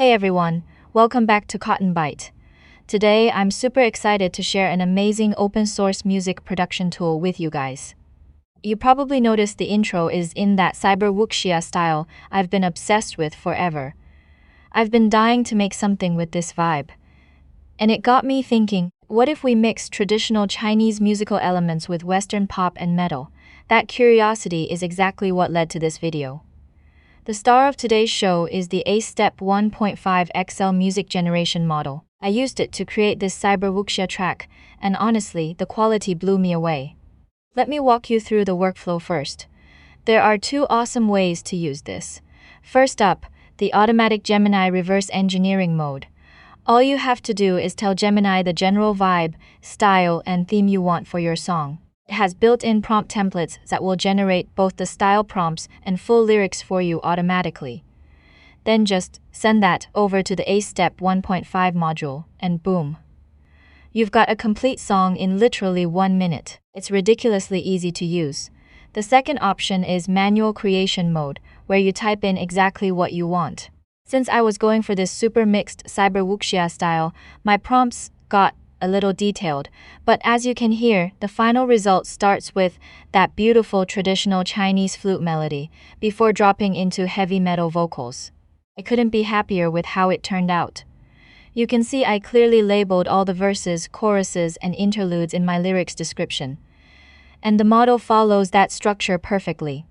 Hey everyone, welcome back to Cottonbyte. Today, I'm super excited to share an amazing open source music production tool with you guys. You probably noticed the intro is in that Cyber-Wuxia style I've been obsessed with forever. I've been dying to make something with this vibe. And it got me thinking, what if we mix traditional Chinese musical elements with Western pop and metal? That curiosity is exactly what led to this video. The star of today's show is the ACE-Step1.5 XL music generation model. I used it to create this Cyber-Wuxia track, and honestly, the quality blew me away. Let me walk you through the workflow first. There are two awesome ways to use this. First up, the automatic Gemini reverse engineering mode. All you have to do is tell Gemini the general vibe, style, and theme you want for your song. It has built-in prompt templates that will generate both the style prompts and full lyrics for you automatically. Then just send that over to the ACE-Step1.5 module, and boom. You've got a complete song in literally 1 minute. It's ridiculously easy to use. The second option is manual creation mode, where you type in exactly what you want. Since I was going for this super mixed Cyber-Wuxia style, my prompts got a little detailed, but as you can hear, the final result starts with that beautiful traditional Chinese flute melody before dropping into heavy metal vocals. I couldn't be happier with how it turned out. You can see I clearly labeled all the verses, choruses, and interludes in my lyrics description. And the model follows that structure perfectly.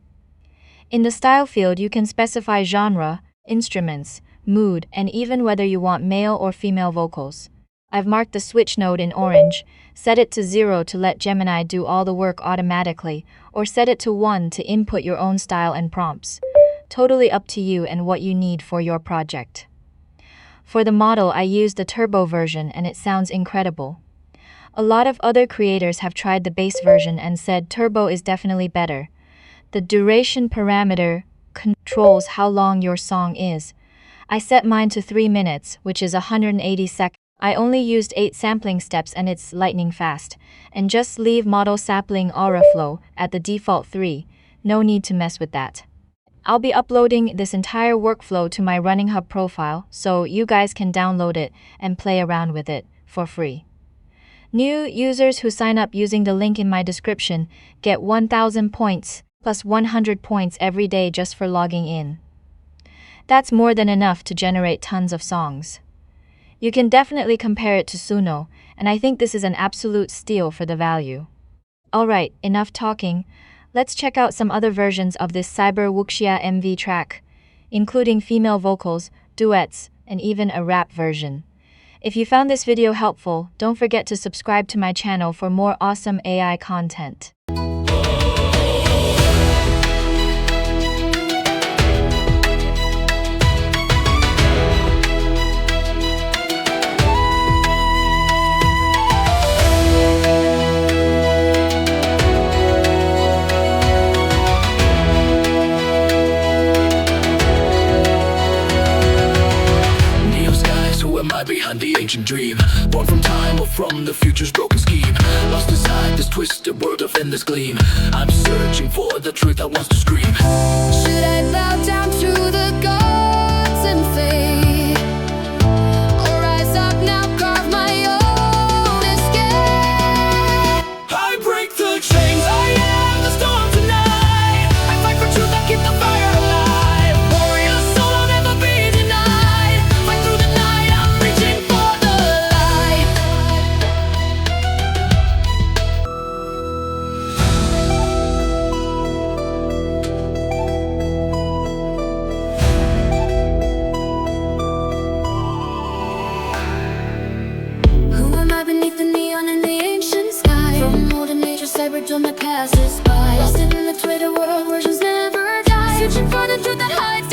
In the style field, you can specify genre, instruments, mood, and even whether you want male or female vocals. I've marked the switch node in orange, set it to 0 to let Gemini do all the work automatically, or set it to 1 to input your own style and prompts. Totally up to you and what you need for your project. For the model, I used the turbo version and it sounds incredible. A lot of other creators have tried the base version and said turbo is definitely better. The duration parameter controls how long your song is. I set mine to 3 minutes, which is 180 seconds. I only used 8 sampling steps and it's lightning fast. And just leave model sampling aura flow at the default 3. No need to mess with that. I'll be uploading this entire workflow to my Runninghub profile, so you guys can download it and play around with it for free. New users who sign up using the link in my description get 1,000 points plus 100 points every day just for logging in. That's more than enough to generate tons of songs. You can definitely compare it to Suno, and I think this is an absolute steal for the value. Alright, enough talking. Let's check out some other versions of this Cyber-Wuxia MV track, including female vocals, duets, and even a rap version. If you found this video helpful, don't forget to subscribe to my channel for more awesome AI content. Behind the ancient dream, born from time or from the future's broken scheme, lost inside this twisted world of endless gleam. I'm searching for the truth that wants to scream. Should I bow down to the gods and fade, or rise up now, carve my own escape? I break the chains, I am the storm tonight. I fight for truth, I keep the fire alive. Warrior soul, I'll never be denied. Fight through the night, I'm reaching for the light. Who am I beneath the neon in the ancient sky? From modern nature, cyber till my past is by. Lost in the Twitter world, versions never die. Searching for the truth that hides